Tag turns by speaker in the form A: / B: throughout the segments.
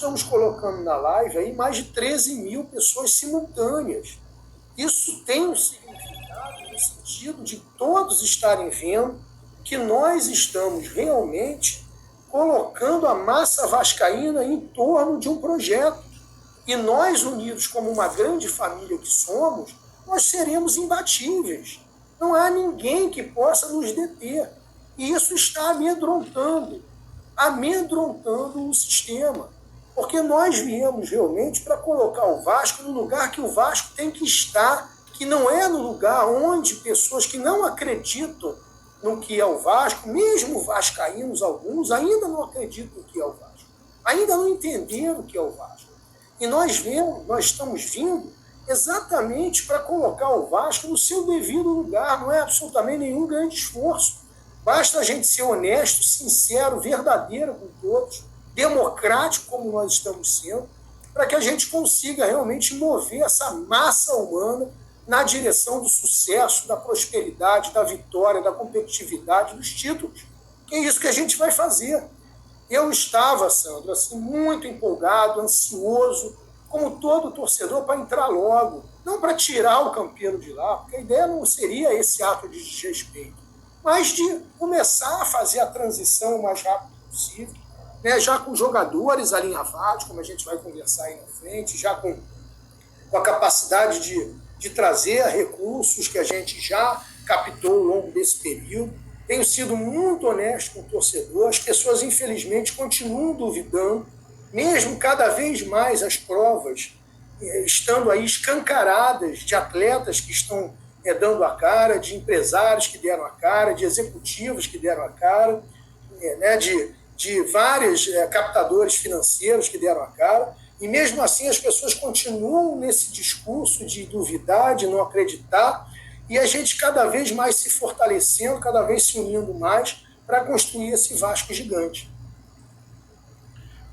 A: estamos colocando na live aí mais de 13 mil pessoas simultâneas. Isso tem um significado no sentido de todos estarem vendo que nós estamos realmente colocando a massa vascaína em torno de um projeto. E nós, unidos como uma grande família que somos, nós seremos imbatíveis. Não há ninguém que possa nos deter. E isso está amedrontando o sistema. Porque nós viemos realmente para colocar o Vasco no lugar que o Vasco tem que estar, que não é no lugar onde pessoas que não acreditam no que é o Vasco, mesmo vascaínos alguns, ainda não acreditam no que é o Vasco. Ainda não entenderam o que é o Vasco. E nós estamos vindo exatamente para colocar o Vasco no seu devido lugar. Não é absolutamente nenhum grande esforço. Basta a gente ser honesto, sincero, verdadeiro com todos, democrático como nós estamos sendo, para que a gente consiga realmente mover essa massa humana na direção do sucesso, da prosperidade, da vitória, da competitividade, dos títulos. Que é isso que a gente vai fazer. Eu estava, Sandro, assim, muito empolgado, ansioso, como todo torcedor, para entrar logo. Não para tirar o Campelo de lá, porque a ideia não seria esse ato de desrespeito, mas de começar a fazer a transição o mais rápido possível, né? Já com jogadores alinhavados, como a gente vai conversar aí na frente, já com a capacidade de trazer recursos que a gente já captou ao longo desse período. Tenho sido muito honesto com o torcedor. As pessoas, infelizmente, continuam duvidando, mesmo cada vez mais as provas estando aí escancaradas de atletas que estão dando a cara, de empresários que deram a cara, de executivos que deram a cara, né, de vários captadores financeiros que deram a cara. E mesmo assim as pessoas continuam nesse discurso de duvidar, de não acreditar, e a gente cada vez mais se fortalecendo, cada vez se unindo mais para construir esse Vasco gigante.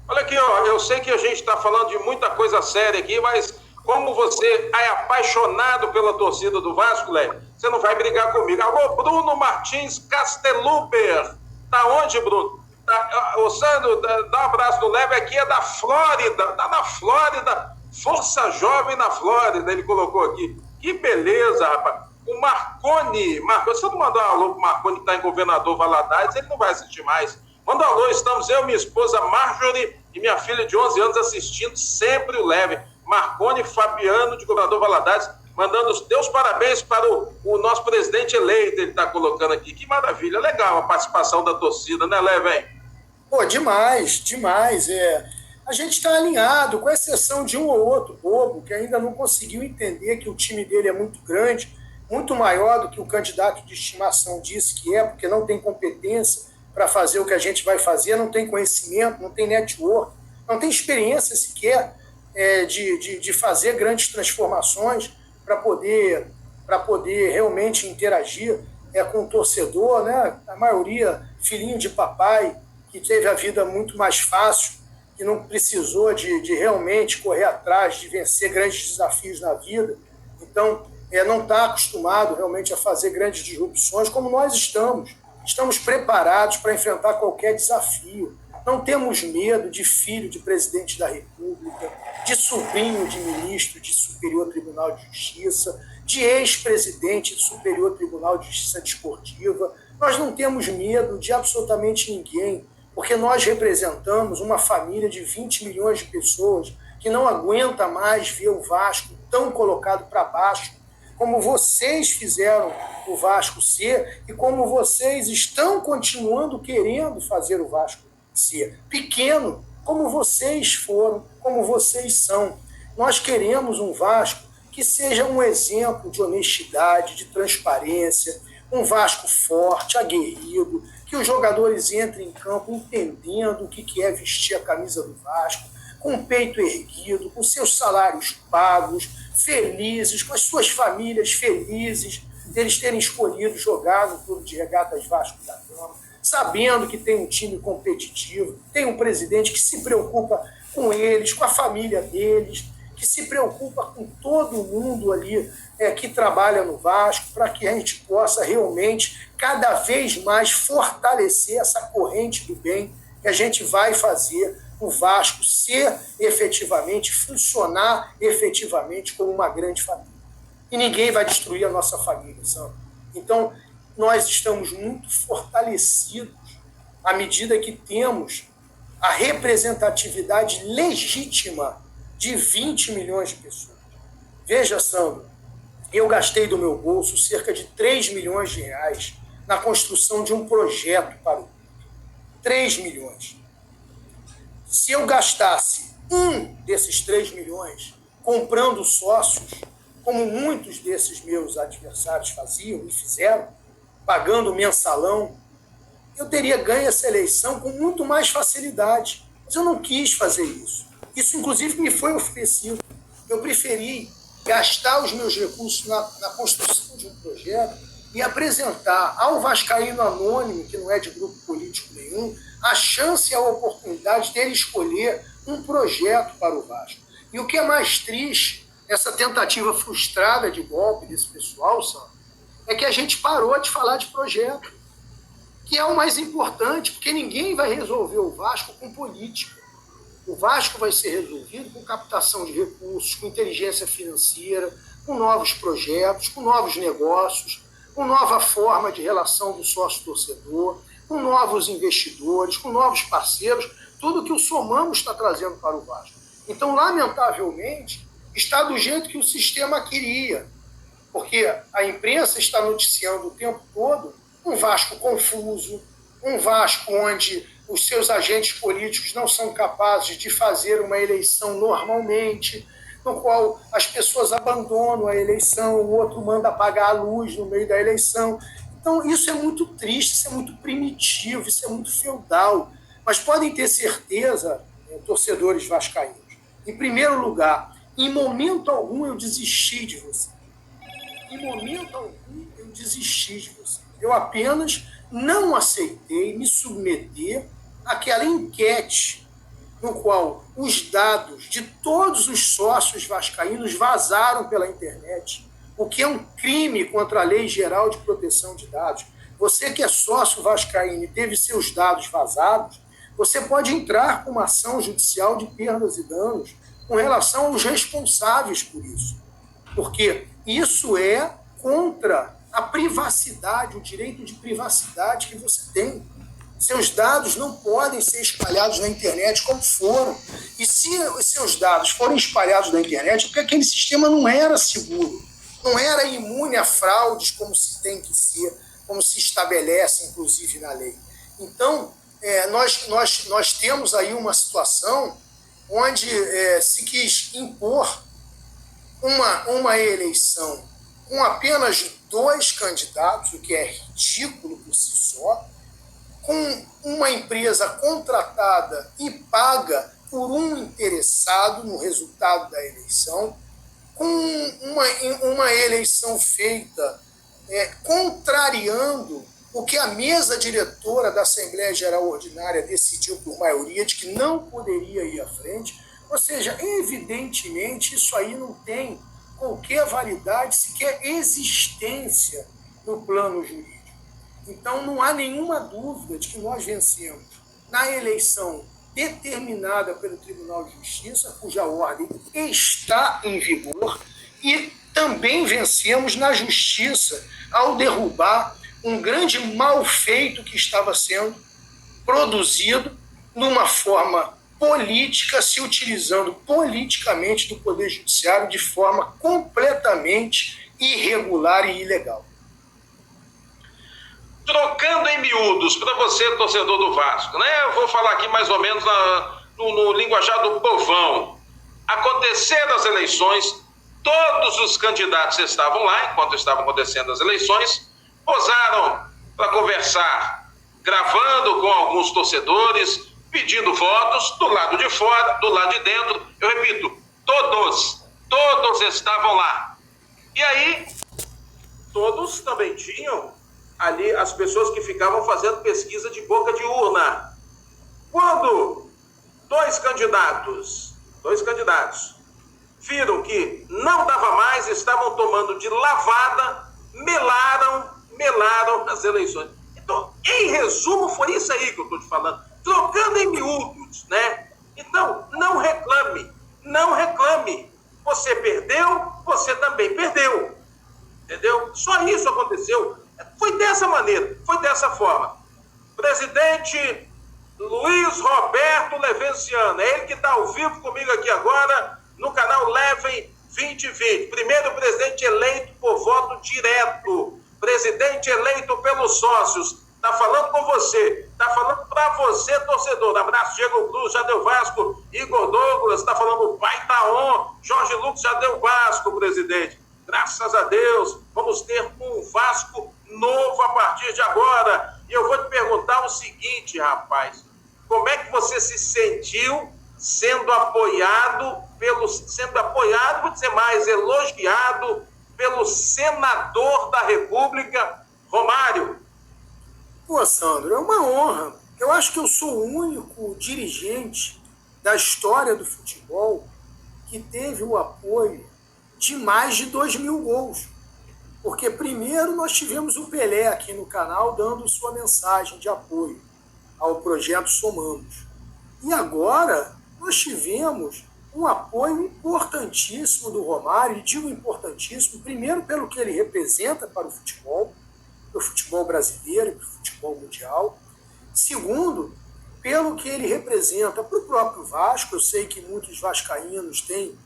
B: Olha aqui, ó, eu sei que a gente está falando de muita coisa séria aqui, mas como você é apaixonado pela torcida do Vasco, Léo, você não vai brigar comigo. Alô, Bruno Martins Casteluber. Tá onde, Bruno? Ô, Sandro, dá um abraço no Léo, aqui é da Flórida, tá na Flórida, Força Jovem na Flórida, ele colocou aqui. Que beleza, rapaz. O Marconi, você não mandou um alô pro Marconi que tá em Governador Valadares, ele não vai assistir mais. Manda um alô, estamos eu, minha esposa Marjorie e minha filha de 11 anos assistindo sempre o Leve. Marconi Fabiano de Governador Valadares, mandando os teus parabéns para o nosso presidente eleito, ele tá colocando aqui. Que maravilha, legal a participação da torcida, né, Leve?
A: Pô, demais. A gente está alinhado, com exceção de um ou outro bobo que ainda não conseguiu entender que o time dele é muito grande, muito maior do que o candidato de estimação disse que é, porque não tem competência para fazer o que a gente vai fazer, não tem conhecimento, não tem network, não tem experiência sequer de fazer grandes transformações para poder realmente interagir com o torcedor, né? A maioria filhinho de papai, que teve a vida muito mais fácil, que não precisou de realmente correr atrás, de vencer grandes desafios na vida. Então, não está acostumado realmente a fazer grandes disrupções como nós estamos. Estamos preparados para enfrentar qualquer desafio. Não temos medo de filho de presidente da República, de sobrinho de ministro de Superior Tribunal de Justiça, de ex-presidente do Superior Tribunal de Justiça Desportiva. Nós não temos medo de absolutamente ninguém, porque nós representamos uma família de 20 milhões de pessoas que não aguenta mais ver o Vasco tão colocado para baixo, como vocês fizeram o Vasco ser e como vocês estão continuando querendo fazer o Vasco ser. Pequeno, como vocês foram, como vocês são. Nós queremos um Vasco que seja um exemplo de honestidade, de transparência, um Vasco forte, aguerrido, que os jogadores entrem em campo entendendo o que é vestir a camisa do Vasco, com o peito erguido, com seus salários pagos, felizes, com as suas famílias felizes, deles terem escolhido jogar no Clube de Regatas Vasco da Gama, sabendo que tem um time competitivo, tem um presidente que se preocupa com eles, com a família deles, que se preocupa com todo mundo ali que trabalha no Vasco, para que a gente possa realmente cada vez mais fortalecer essa corrente do bem que a gente vai fazer o Vasco ser efetivamente, funcionar efetivamente como uma grande família. E ninguém vai destruir a nossa família, sabe? Então, nós estamos muito fortalecidos à medida que temos a representatividade legítima de 20 milhões de pessoas. Veja, Sandro, eu gastei do meu bolso cerca de 3 milhões de reais na construção de um projeto para o 3 milhões. Se eu gastasse um desses 3 milhões comprando sócios, como muitos desses meus adversários faziam e fizeram, pagando mensalão, eu teria ganho essa eleição com muito mais facilidade. Mas eu não quis fazer isso. Isso, inclusive, me foi oferecido. Eu preferi gastar os meus recursos na construção de um projeto e apresentar ao vascaíno anônimo, que não é de grupo político nenhum, a chance e a oportunidade dele escolher um projeto para o Vasco. E o que é mais triste, essa tentativa frustrada de golpe desse pessoal, Sandro, é que a gente parou de falar de projeto, que é o mais importante, porque ninguém vai resolver o Vasco com política. O Vasco vai ser resolvido com captação de recursos, com inteligência financeira, com novos projetos, com novos negócios, com nova forma de relação do sócio-torcedor, com novos investidores, com novos parceiros, tudo que o Somamos está trazendo para o Vasco. Então, lamentavelmente, está do jeito que o sistema queria, porque a imprensa está noticiando o tempo todo um Vasco confuso, um Vasco onde os seus agentes políticos não são capazes de fazer uma eleição normalmente, no qual as pessoas abandonam a eleição, o outro manda apagar a luz no meio da eleição. Então, isso é muito triste, isso é muito primitivo, isso é muito feudal. Mas podem ter certeza, torcedores vascaínos, em primeiro lugar, em momento algum eu desisti de você. Em momento algum eu desisti de você. Eu apenas não aceitei me submeter àquela enquete no qual os dados de todos os sócios vascaínos vazaram pela internet, o que é um crime contra a Lei Geral de Proteção de Dados. Você que é sócio vascaíno e teve seus dados vazados, você pode entrar com uma ação judicial de perdas e danos com relação aos responsáveis por isso. Porque isso é contra a privacidade, o direito de privacidade que você tem. Seus dados não podem ser espalhados na internet como foram. E se os seus dados forem espalhados na internet, é porque aquele sistema não era seguro, não era imune a fraudes como se tem que ser, como se estabelece, inclusive, na lei. Então, nós temos aí uma situação onde se quis impor uma eleição com apenas 2 candidatos, o que é ridículo por si só, com uma empresa contratada e paga por um interessado no resultado da eleição, com uma eleição feita contrariando o que a mesa diretora da Assembleia Geral Ordinária decidiu por maioria, de que não poderia ir à frente. Ou seja, evidentemente, isso aí não tem qualquer validade, sequer existência no plano jurídico. Então, não há nenhuma dúvida de que nós vencemos na eleição determinada pelo Tribunal de Justiça, cuja ordem está em vigor, e também vencemos na Justiça ao derrubar um grande mal feito que estava sendo produzido numa forma política, se utilizando politicamente do Poder Judiciário de forma completamente irregular e ilegal.
B: Trocando em miúdos, para você, torcedor do Vasco, né? Eu vou falar aqui mais ou menos no linguajar do povão. Aconteceram as eleições, todos os candidatos estavam lá, enquanto estavam acontecendo as eleições, posaram para conversar, gravando com alguns torcedores, pedindo votos do lado de fora, do lado de dentro. Eu repito, todos estavam lá. E aí, todos também tinham ali as pessoas que ficavam fazendo pesquisa de boca de urna. Quando dois candidatos viram que não dava mais, estavam tomando de lavada, melaram as eleições. Então, em resumo, foi isso aí que eu estou te falando. Trocando em miúdos, né? Então, não reclame, não reclame. Você perdeu, você também perdeu. Entendeu? Só isso aconteceu. Foi dessa maneira, foi dessa forma. Presidente Luiz Roberto Levenciano, é ele que está ao vivo comigo aqui agora, no canal Leven 2020. Primeiro presidente eleito por voto direto. Presidente eleito pelos sócios. Está falando com você. Está falando para você, torcedor. Abraço, Diego Cruz, já deu Vasco. Igor Douglas, está falando o pai Taon. Jorge Lucas, já deu Vasco, presidente. Graças a Deus, vamos ter um Vasco novo a partir de agora. E eu vou te perguntar o seguinte, rapaz. Como é que você se sentiu sendo apoiado, vou dizer mais, elogiado pelo senador da República, Romário?
A: Pô, Sandro, é uma honra. Eu acho que eu sou o único dirigente da história do futebol que teve o apoio de mais de 2.000 gols. Porque primeiro nós tivemos o Pelé aqui no canal dando sua mensagem de apoio ao projeto Somamos. E agora nós tivemos um apoio importantíssimo do Romário, e digo importantíssimo, primeiro pelo que ele representa para o futebol brasileiro e para o futebol mundial. Segundo, pelo que ele representa para o próprio Vasco. Eu sei que muitos vascaínos têm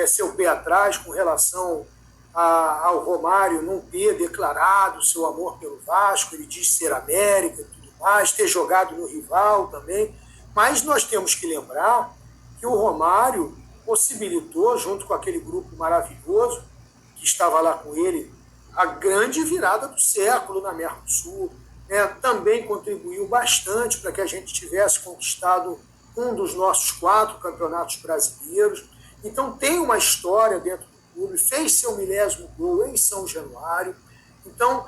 A: seu pé atrás com relação ao Romário não ter declarado seu amor pelo Vasco, ele diz ser América e tudo mais, ter jogado no rival também. Mas nós temos que lembrar que o Romário possibilitou, junto com aquele grupo maravilhoso que estava lá com ele, a grande virada do século na Mercosul. Também contribuiu bastante para que a gente tivesse conquistado um dos nossos 4 campeonatos brasileiros. Então tem uma história dentro do clube, fez seu 1000º gol em São Januário. Então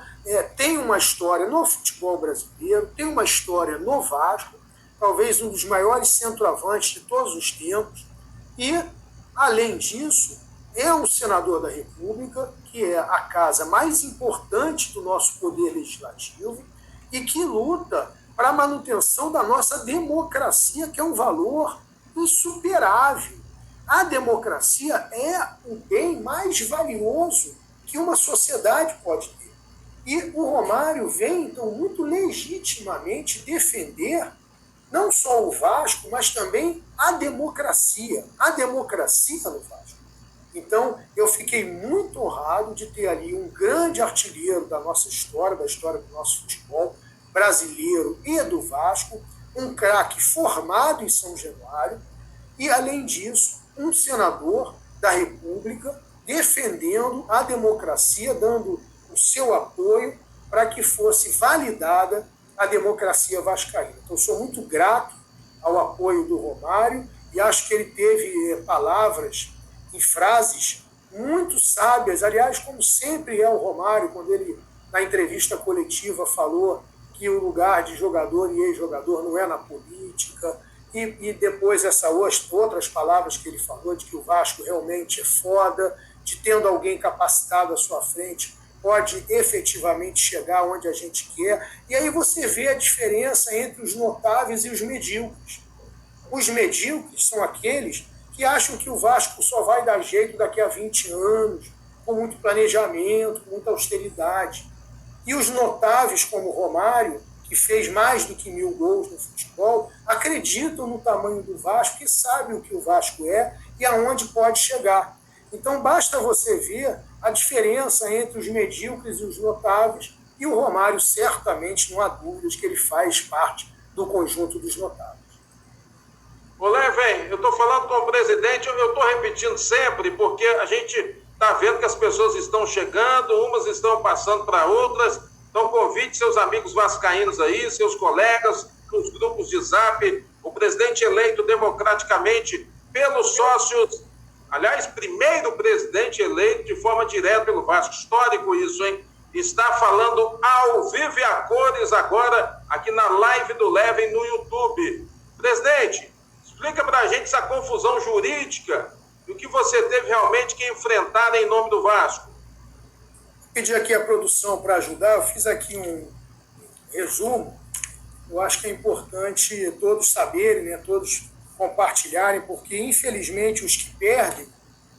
A: tem uma história no futebol brasileiro, tem uma história no Vasco, talvez um dos maiores centroavantes de todos os tempos. E, além disso, é um senador da República, que é a casa mais importante do nosso poder legislativo e que luta para a manutenção da nossa democracia, que é um valor insuperável. A democracia é o bem mais valioso que uma sociedade pode ter. E o Romário vem, então, muito legitimamente defender não só o Vasco, mas também a democracia no Vasco. Então, eu fiquei muito honrado de ter ali um grande artilheiro da nossa história, da história do nosso futebol brasileiro e do Vasco, um craque formado em São Januário e, além disso, um senador da República defendendo a democracia, dando o seu apoio para que fosse validada a democracia vascaína. Então, sou muito grato ao apoio do Romário e acho que ele teve palavras e frases muito sábias, aliás, como sempre é o Romário, quando ele, na entrevista coletiva, falou que o lugar de jogador e ex-jogador não é na política, e depois outras palavras que ele falou, de que o Vasco realmente é foda, de tendo alguém capacitado à sua frente, pode efetivamente chegar onde a gente quer. E aí você vê a diferença entre os notáveis e os medíocres. Os medíocres são aqueles que acham que o Vasco só vai dar jeito daqui a 20 anos, com muito planejamento, com muita austeridade. E os notáveis, como o Romário, que fez mais do que 1000 gols no futebol, acreditam no tamanho do Vasco e sabem o que o Vasco é e aonde pode chegar. Então basta você ver a diferença entre os medíocres e os notáveis, e o Romário certamente não há dúvidas que ele faz parte do conjunto dos notáveis.
B: Ô, Leven, eu estou falando com o presidente, eu estou repetindo sempre, porque a gente está vendo que as pessoas estão chegando, umas estão passando para outras. Então convide seus amigos vascaínos aí, seus colegas, nos grupos de Zap, o presidente eleito democraticamente pelos sócios. Aliás, primeiro presidente eleito de forma direta pelo Vasco. Histórico isso, hein? Está falando ao vivo e a cores agora, aqui na live do Leven no YouTube. Presidente, explica para a gente essa confusão jurídica e o que você teve realmente que enfrentar em nome do Vasco.
A: Pedi aqui a produção para ajudar, eu fiz aqui um resumo. Eu acho que é importante todos saberem, né, todos compartilharem, porque, infelizmente, os que perdem,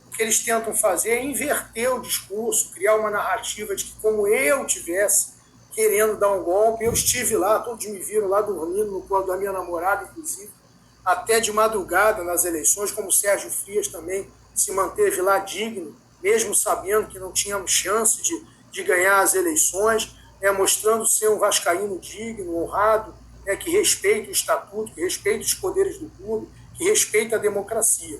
A: o que eles tentam fazer é inverter o discurso, criar uma narrativa de que, como eu tivesse querendo dar um golpe, eu estive lá, todos me viram lá dormindo no colo da minha namorada, inclusive, até de madrugada nas eleições, como o Sérgio Frias também se manteve lá digno, mesmo sabendo que não tínhamos chance de ganhar as eleições, mostrando ser um vascaíno digno, honrado, que respeita o estatuto, que respeita os poderes do clube, que respeita a democracia.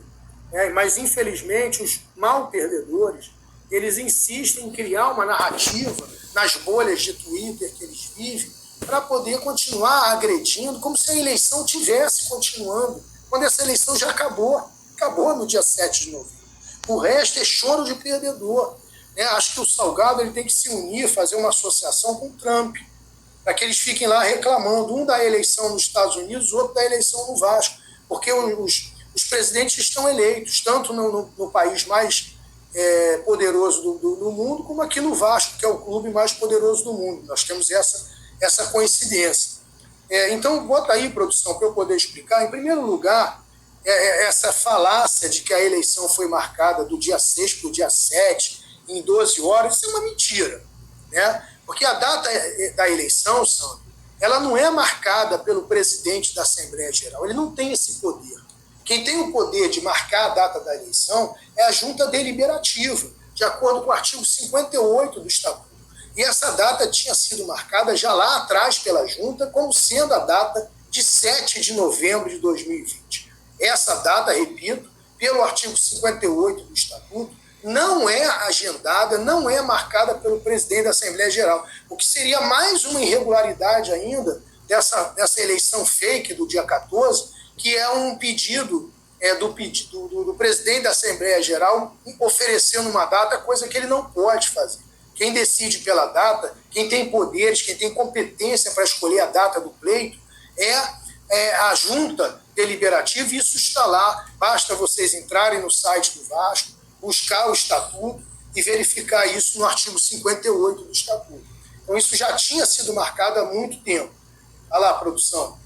A: Mas, infelizmente, os mal perdedores, eles insistem em criar uma narrativa nas bolhas de Twitter que eles vivem para poder continuar agredindo, como se a eleição tivesse continuando, quando essa eleição já acabou no dia 7 de novembro. O resto é choro de perdedor. Acho que o Salgado ele tem que se unir, fazer uma associação com o Trump, para que eles fiquem lá reclamando, um da eleição nos Estados Unidos, o outro da eleição no Vasco, porque os presidentes estão eleitos, tanto no país mais poderoso do mundo, como aqui no Vasco, que é o clube mais poderoso do mundo. Nós temos essa coincidência. Então, bota aí, produção, para eu poder explicar. Em primeiro lugar, essa falácia de que a eleição foi marcada do dia 6 para o dia 7, em 12 horas, isso é uma mentira. Porque a data da eleição, Sandro, ela não é marcada pelo presidente da Assembleia Geral. Ele não tem esse poder. Quem tem o poder de marcar a data da eleição é a Junta Deliberativa, de acordo com o artigo 58 do Estatuto. E essa data tinha sido marcada já lá atrás pela Junta como sendo a data de 7 de novembro de 2020. Essa data, repito, pelo artigo 58 do Estatuto, não é agendada, não é marcada pelo presidente da Assembleia Geral, o que seria mais uma irregularidade ainda dessa eleição fake do dia 14, que é um pedido do presidente da Assembleia Geral oferecendo uma data, coisa que ele não pode fazer. Quem decide pela data, quem tem poderes, quem tem competência para escolher a data do pleito, é a Junta Deliberativa, e isso está lá. Basta vocês entrarem no site do Vasco, buscar o Estatuto e verificar isso no artigo 58 do Estatuto. Então, isso já tinha sido marcado há muito tempo. Olha lá, produção.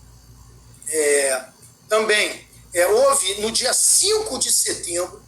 A: Também houve, no dia 5 de setembro,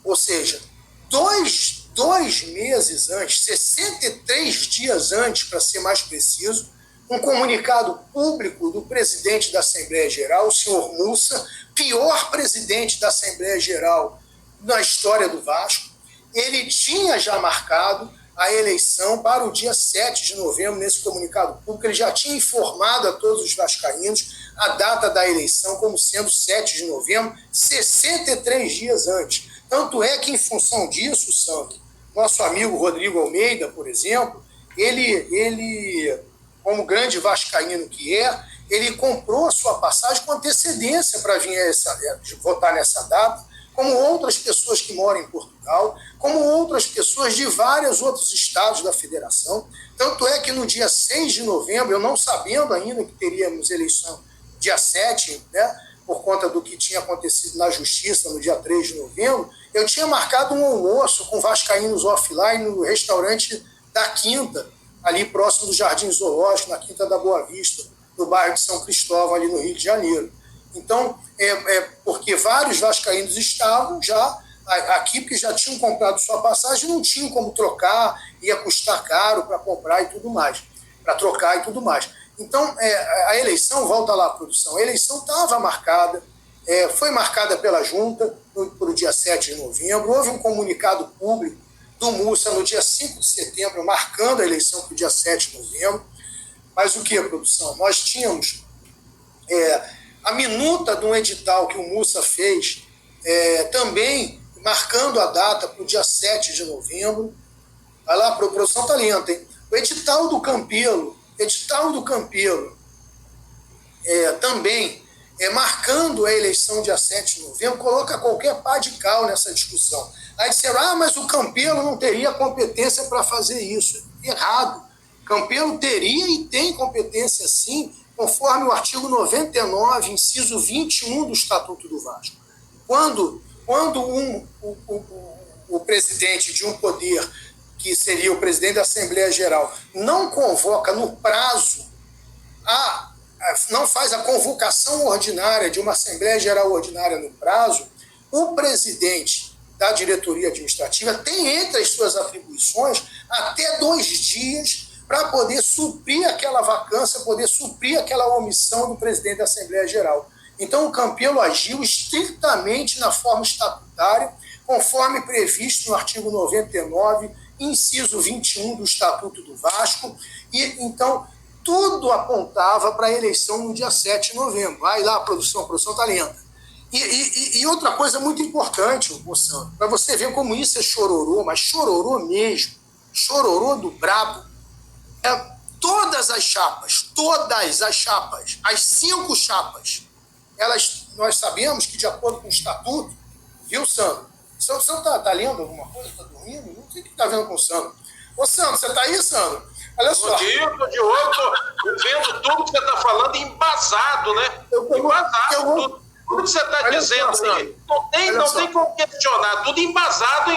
A: ou seja, dois meses antes, 63 dias antes, para ser mais preciso, um comunicado público do presidente da Assembleia Geral, o senhor Mussa, pior presidente da Assembleia Geral na história do Vasco. Ele tinha já marcado a eleição para o dia 7 de novembro, nesse comunicado público. Ele já tinha informado a todos os vascaínos a data da eleição como sendo 7 de novembro, 63 dias antes. Tanto é que, em função disso, Sandro, nosso amigo Rodrigo Almeida, por exemplo, ele como grande vascaíno que ele comprou a sua passagem com antecedência para vir votar nessa data, como outras pessoas que moram em Portugal, como outras pessoas de vários outros estados da federação. Tanto é que no dia 6 de novembro, eu não sabendo ainda que teríamos eleição dia 7, por conta do que tinha acontecido na Justiça no dia 3 de novembro, eu tinha marcado um almoço com vascaínos offline no restaurante da Quinta, ali próximo do Jardim Zoológico, na Quinta da Boa Vista, no bairro de São Cristóvão, ali no Rio de Janeiro. Então, porque vários vascaínos estavam já aqui, porque já tinham comprado sua passagem, não tinham como trocar, ia custar caro para comprar e tudo mais, para trocar e tudo mais. Então, a eleição, volta lá, produção, a eleição estava marcada, foi marcada pela Junta para o dia 7 de novembro, houve um comunicado público do Mussa no dia 5 de setembro, marcando a eleição para o dia 7 de novembro. Mas o que, produção? Nós tínhamos a minuta de um edital que o Mussa fez, também marcando a data para o dia 7 de novembro. Vai lá, a produção está lenta, hein? O edital do Campelo, também marcando a eleição dia 7 de novembro, coloca qualquer pá de cal nessa discussão. Aí disseram, mas o Campelo não teria competência para fazer isso. Errado. Campelo teria e tem competência sim, conforme o artigo 99, inciso 21 do Estatuto do Vasco. Quando o presidente de um poder, que seria o presidente da Assembleia Geral, não convoca no prazo a não faz a convocação ordinária de uma Assembleia Geral Ordinária no prazo, o presidente da diretoria administrativa tem entre as suas atribuições até 2 dias para poder suprir aquela vacância, poder suprir aquela omissão do presidente da Assembleia Geral. Então, o Campelo agiu estritamente na forma estatutária, conforme previsto no artigo 99, inciso 21 do Estatuto do Vasco, e então tudo apontava para a eleição no dia 7 de novembro. Vai lá, a produção está lenta. E outra coisa muito importante, moção, para você ver como isso é chororô, mas chororô mesmo, chororô do brabo, todas as chapas, as 5 chapas, nós sabemos que, de acordo com o Estatuto, viu, Sandro? O Sandro está lendo alguma coisa? Está dormindo? Não sei o que está vendo com o Sandro. Ô, Sandro, você está aí, Sandro? Olha só.
B: Bom dia, tô de olho, tô vendo tudo que você está falando embasado, né? Embasado, tudo que você está dizendo aí. Não tem como questionar, tudo embasado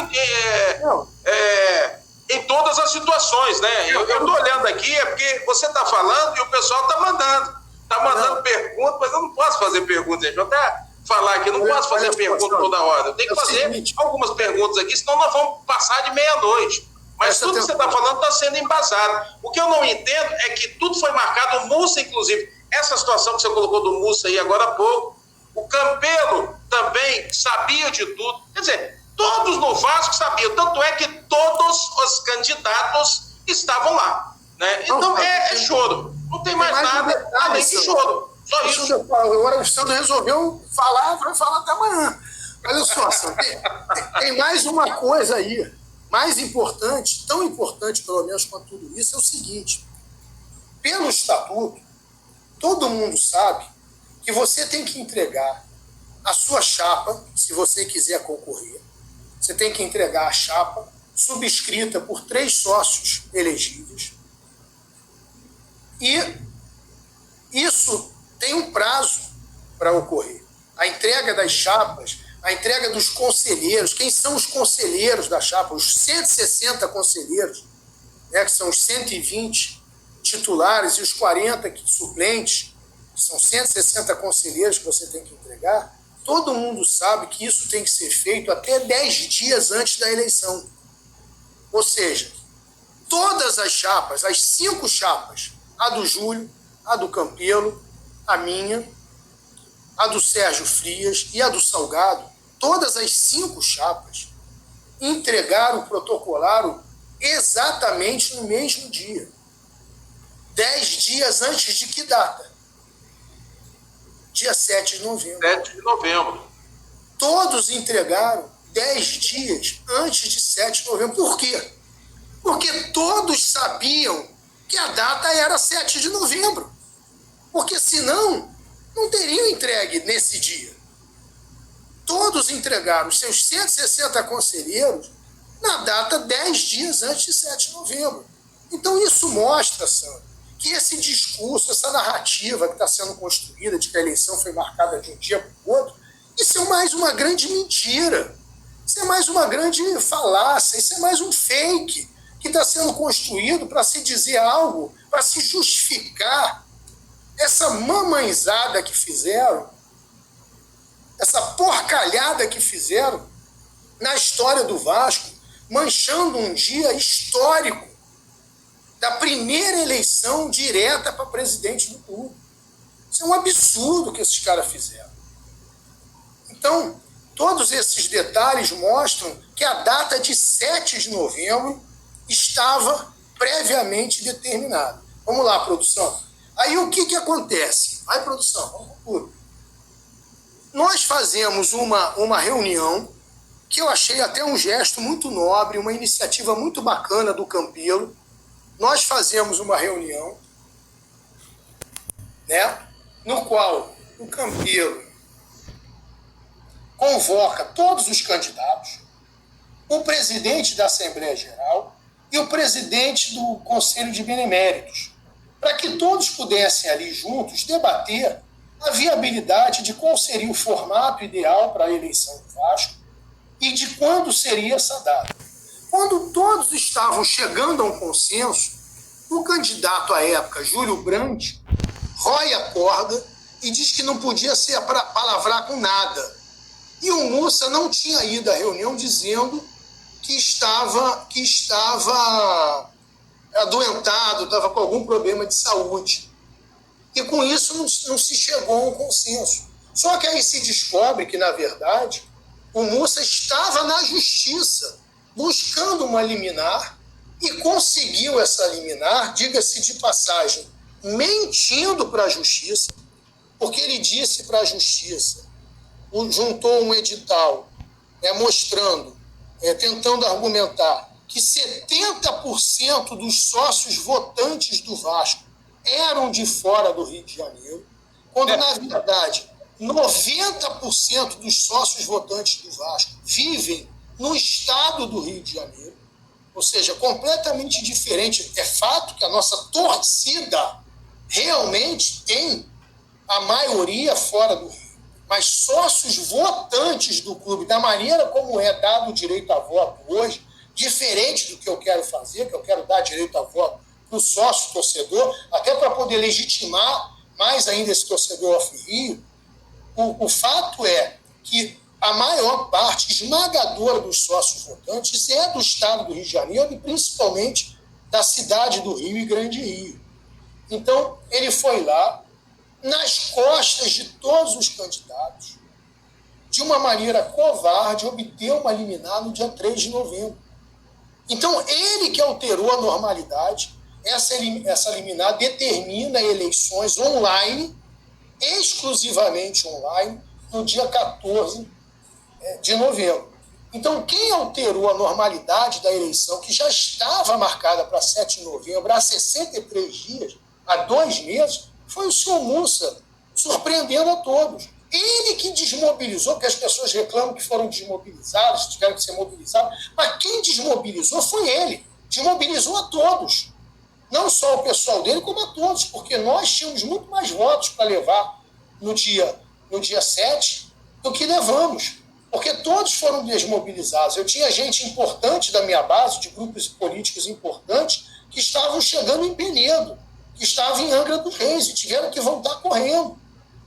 B: em todas as situações, né? Eu estou olhando aqui, é porque você está falando e o pessoal está mandando. Está mandando perguntas, mas eu não posso fazer perguntas, gente. Eu até falar aqui, não posso fazer pergunta toda hora. Eu tenho que fazer algumas perguntas aqui, senão nós vamos passar de meia-noite. Mas tudo que você está falando está sendo embasado. O que eu não entendo é que tudo foi marcado, o Mussa, inclusive. Essa situação que você colocou do Mussa aí agora há pouco, o Campelo também sabia de tudo. Quer dizer, todos no Vasco sabiam. Tanto é que todos os candidatos estavam lá. Né? Então é choro. Não tem mais nada além de choro. Só isso.
A: Agora o Sandro resolveu falar, vai falar até amanhã. Olha só, Sandro, tem mais uma coisa aí. Mais importante, tão importante pelo menos quanto tudo isso, é o seguinte. Pelo Estatuto, todo mundo sabe que você tem que entregar a sua chapa, se você quiser concorrer. Você tem que entregar a chapa subscrita por 3 sócios elegíveis. E isso tem um prazo para ocorrer. A entrega das chapas, a entrega dos conselheiros. Quem são os conselheiros da chapa? Os 160 conselheiros, né, que são os 120 titulares e os 40 suplentes, que são 160 conselheiros que você tem que entregar. Todo mundo sabe que isso tem que ser feito até 10 dias antes da eleição. Ou seja, todas as chapas, as 5 chapas, a do Júlio, a do Campelo, a minha, a do Sérgio Frias e a do Salgado, todas as 5 chapas entregaram o protocolaram exatamente no mesmo dia. 10 dias antes de que data? Dia 7 de novembro.
B: 7 de novembro.
A: Todos entregaram 10 dias antes de 7 de novembro. Por quê? Porque todos sabiam que a data era 7 de novembro. Porque senão, não teriam entregue nesse dia. Todos entregaram os seus 160 conselheiros na data 10 dias antes de 7 de novembro. Então isso mostra, Sandro, que esse discurso, essa narrativa que está sendo construída de que a eleição foi marcada de um dia para o outro, isso é mais uma grande mentira. Isso é mais uma grande falácia, isso é mais um fake que está sendo construído para se dizer algo, para se justificar essa mamãezada que fizeram, essa porcalhada que fizeram na história do Vasco, manchando um dia histórico da primeira eleição direta para presidente do clube. Isso é um absurdo que esses caras fizeram. Então, todos esses detalhes mostram que a data de 7 de novembro estava previamente determinada. Vamos lá, produção. Aí o que acontece? Vai, produção, vamos por tudo. Nós fazemos uma reunião que eu achei até um gesto muito nobre, uma iniciativa muito bacana do Campelo. Nós fazemos uma reunião, né, no qual o Campelo convoca todos os candidatos, o presidente da Assembleia Geral e o presidente do Conselho de Beneméritos, para que todos pudessem ali juntos debater a viabilidade de qual seria o formato ideal para a eleição do Vasco e de quando seria essa data. Quando todos estavam chegando a um consenso, o candidato à época, Júlio Brandt, rói a corda e diz que não podia ser para palavrar com nada. E o Mussa não tinha ido à reunião dizendo que estava adoentado, estava com algum problema de saúde. E com isso não se chegou a um consenso. Só que aí se descobre que, na verdade, o Mussa estava na justiça buscando uma liminar e conseguiu essa liminar, diga-se de passagem, mentindo para a justiça, porque ele disse para a justiça, juntou um edital mostrando, tentando argumentar que 70% dos sócios votantes do Vasco eram de fora do Rio de Janeiro, quando, na verdade, 90% dos sócios votantes do Vasco vivem no estado do Rio de Janeiro, ou seja, completamente diferente. É fato que a nossa torcida realmente tem a maioria fora do Rio, mas sócios votantes do clube, da maneira como é dado o direito a voto hoje, diferente do que eu quero fazer, que eu quero dar direito a voto para o sócio torcedor, até para poder legitimar mais ainda esse torcedor off-Rio. O fato é que a maior parte esmagadora dos sócios votantes é do estado do Rio de Janeiro e principalmente da cidade do Rio e Grande Rio. Então, ele foi lá, nas costas de todos os candidatos, de uma maneira covarde, obteve uma liminar no dia 3 de novembro. Então, ele que alterou a normalidade, essa liminar determina eleições online, exclusivamente online, no dia 14 de novembro. Então, quem alterou a normalidade da eleição, que já estava marcada para 7 de novembro, há 63 dias, há 2 meses, foi o senhor Mussa, surpreendendo a todos. Ele que desmobilizou, porque as pessoas reclamam que foram desmobilizadas, tiveram que ser mobilizadas, mas quem desmobilizou foi ele. Desmobilizou a todos. Não só o pessoal dele, como a todos, porque nós tínhamos muito mais votos para levar no dia 7 do que levamos, porque todos foram desmobilizados. Eu tinha gente importante da minha base, de grupos políticos importantes, que estavam chegando em Penedo, que estavam em Angra dos Reis e tiveram que voltar correndo.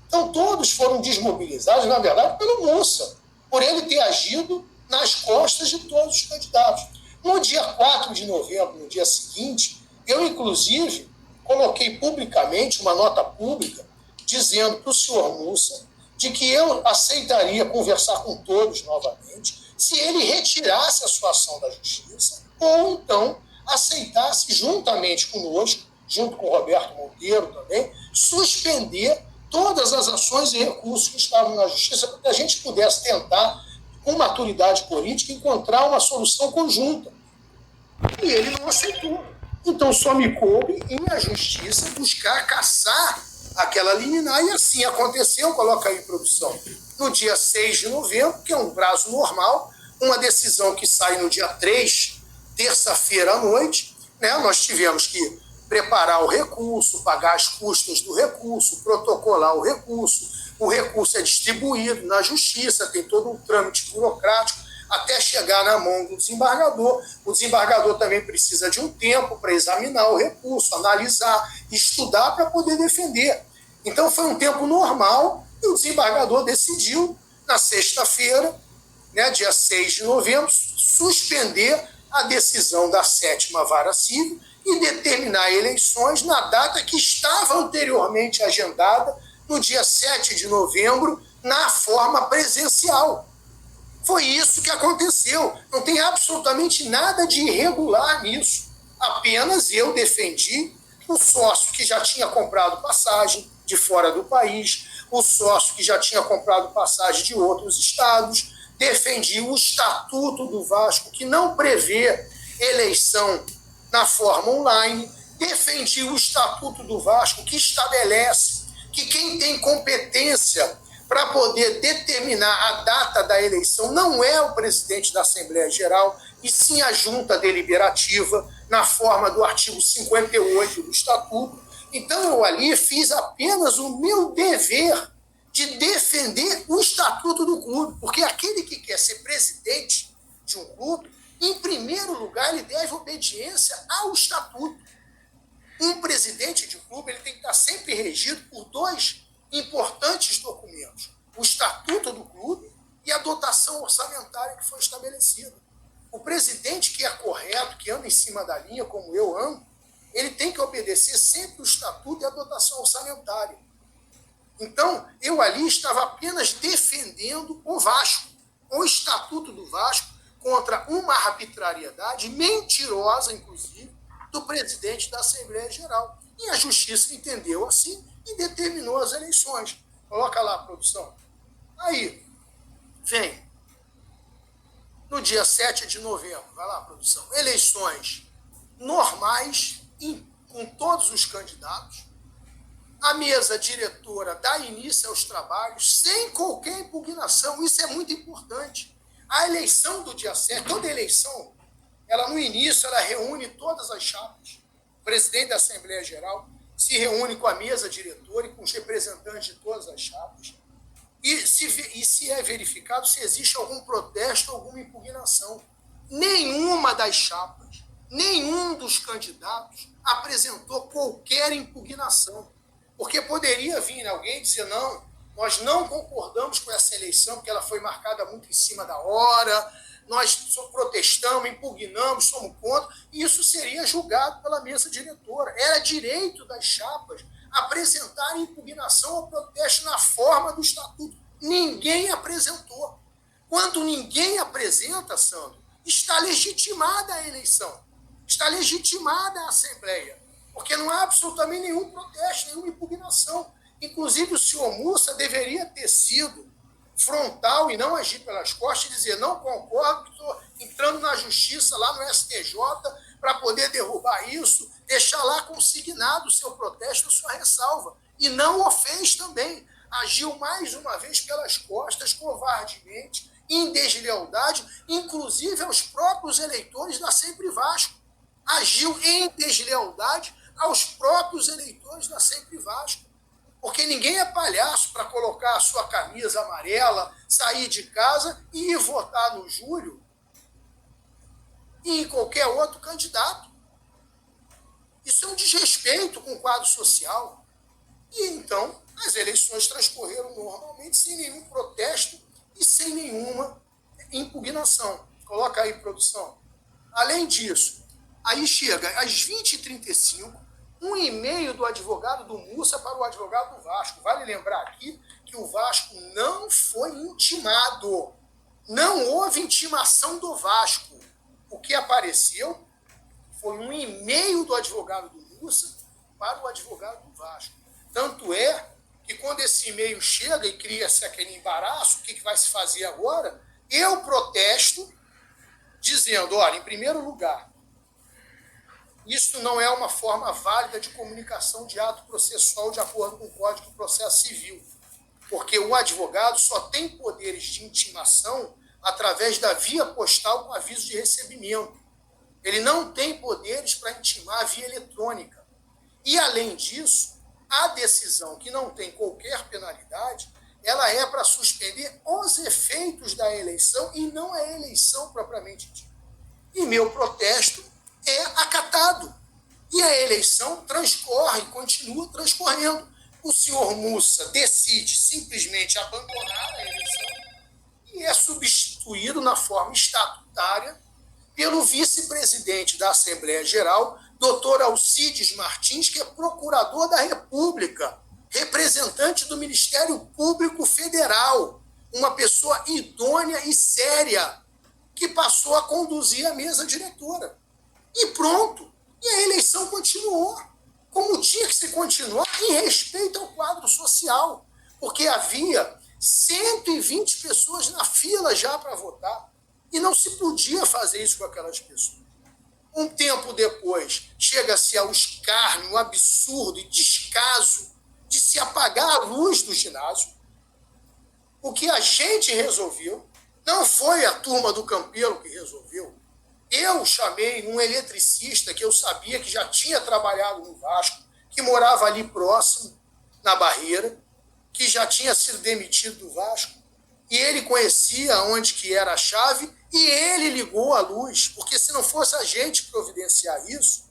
A: Então todos foram desmobilizados, na verdade, pelo Mussa, por ele ter agido nas costas de todos os candidatos. No dia 4 de novembro, no dia seguinte, eu, inclusive, coloquei publicamente uma nota pública dizendo para o senhor Mussa de que eu aceitaria conversar com todos novamente se ele retirasse a sua ação da justiça ou então aceitasse juntamente conosco, junto com o Roberto Monteiro também, suspender todas as ações e recursos que estavam na justiça para que a gente pudesse tentar, com maturidade política, encontrar uma solução conjunta. E ele não aceitou. Então só me coube em a justiça buscar caçar aquela liminar, e assim aconteceu. Coloca aí, produção, no dia 6 de novembro, que é um prazo normal, uma decisão que sai no dia 3, terça-feira à noite, nós tivemos que preparar o recurso, pagar as custas do recurso, protocolar o recurso é distribuído na justiça, tem todo um trâmite burocrático até chegar na mão do desembargador. O desembargador também precisa de um tempo para examinar o recurso, analisar, estudar para poder defender. Então foi um tempo normal e o desembargador decidiu, na sexta-feira, dia 6 de novembro, suspender a decisão da 7ª Vara Civil e determinar eleições na data que estava anteriormente agendada, no dia 7 de novembro, na forma presencial. Foi isso que aconteceu. Não tem absolutamente nada de irregular nisso. Apenas eu defendi o sócio que já tinha comprado passagem de fora do país, o sócio que já tinha comprado passagem de outros estados, defendi o Estatuto do Vasco, que não prevê eleição na forma online, defendi o Estatuto do Vasco, que estabelece que quem tem competência para poder determinar a data da eleição não é o presidente da Assembleia Geral, e sim a Junta Deliberativa, na forma do artigo 58 do Estatuto. Então, eu ali fiz apenas o meu dever de defender o Estatuto do clube, porque aquele que quer ser presidente de um clube, em primeiro lugar, ele deve obediência ao Estatuto. Um presidente de clube ele tem que estar sempre regido por dois importantes documentos: o estatuto do clube e a dotação orçamentária que foi estabelecida. O presidente que é correto, que anda em cima da linha, como eu ando, ele tem que obedecer sempre o estatuto e a dotação orçamentária. Então, eu ali estava apenas defendendo o Vasco, o estatuto do Vasco, contra uma arbitrariedade mentirosa, inclusive, do presidente da Assembleia Geral. E a Justiça entendeu assim e determinou as eleições. Coloca lá, produção. Aí, vem. No dia 7 de novembro, vai lá, produção. Eleições normais, com todos os candidatos. A mesa diretora dá início aos trabalhos sem qualquer impugnação. Isso é muito importante. A eleição do dia 7, toda eleição, ela no início, ela reúne todas as chapas. O presidente da Assembleia Geral se reúne com a mesa diretora e com os representantes de todas as chapas. E se é verificado se existe algum protesto, alguma impugnação. Nenhuma das chapas, nenhum dos candidatos apresentou qualquer impugnação. Porque poderia vir alguém dizer, não, nós não concordamos com essa eleição, porque ela foi marcada muito em cima da hora, nós só protestamos, impugnamos, somos contra, e isso seria julgado pela mesa diretora. Era direito das chapas apresentar impugnação ou protesto na forma do estatuto. Ninguém apresentou. Quando ninguém apresenta, Sandro, está legitimada a eleição, está legitimada a Assembleia, porque não há absolutamente nenhum protesto, nenhuma impugnação. Inclusive, o senhor Mussa deveria ter sido frontal e não agir pelas costas e dizer, não concordo, estou entrando na justiça lá no STJ para poder derrubar isso, deixar lá consignado o seu protesto, a sua ressalva. E não o fez também. Agiu mais uma vez pelas costas, covardemente, em deslealdade, inclusive aos próprios eleitores da Sempre Vasco. Agiu em deslealdade aos próprios eleitores da Sempre Vasco. Porque ninguém é palhaço para colocar a sua camisa amarela, sair de casa e ir votar no Júlio e em qualquer outro candidato. Isso é um desrespeito com o quadro social. E então as eleições transcorreram normalmente sem nenhum protesto e sem nenhuma impugnação. Coloca aí, produção. Além disso, aí chega às 20h35, um e-mail do advogado do Mussa para o advogado do Vasco. Vale lembrar aqui que o Vasco não foi intimado. Não houve intimação do Vasco. O que apareceu foi um e-mail do advogado do Mussa para o advogado do Vasco. Tanto é que quando esse e-mail chega e cria-se aquele embaraço, o que vai se fazer agora? Eu protesto dizendo, olha, em primeiro lugar, isso não é uma forma válida de comunicação de ato processual de acordo com o Código de Processo Civil, porque o advogado só tem poderes de intimação através da via postal com aviso de recebimento. Ele não tem poderes para intimar via eletrônica. E, além disso, a decisão que não tem qualquer penalidade, ela é para suspender os efeitos da eleição e não a eleição propriamente dita. E meu protesto é acatado. E a eleição transcorre, continua transcorrendo. O senhor Mussa decide simplesmente abandonar a eleição e é substituído na forma estatutária pelo vice-presidente da Assembleia Geral, doutor Alcides Martins, que é procurador da República, representante do Ministério Público Federal, uma pessoa idônea e séria, que passou a conduzir a mesa diretora. E pronto. E a eleição continuou, como tinha que se continuar, em respeito ao quadro social, porque havia 120 pessoas na fila já para votar, e não se podia fazer isso com aquelas pessoas. Um tempo depois, chega-se ao escárnio, absurdo e descaso de se apagar a luz do ginásio. O que a gente resolveu, não foi a turma do Campelo que resolveu. Eu chamei um eletricista que eu sabia que já tinha trabalhado no Vasco, que morava ali próximo, na Barreira, que já tinha sido demitido do Vasco, e ele conhecia onde que era a chave, e ele ligou a luz, porque se não fosse a gente providenciar isso,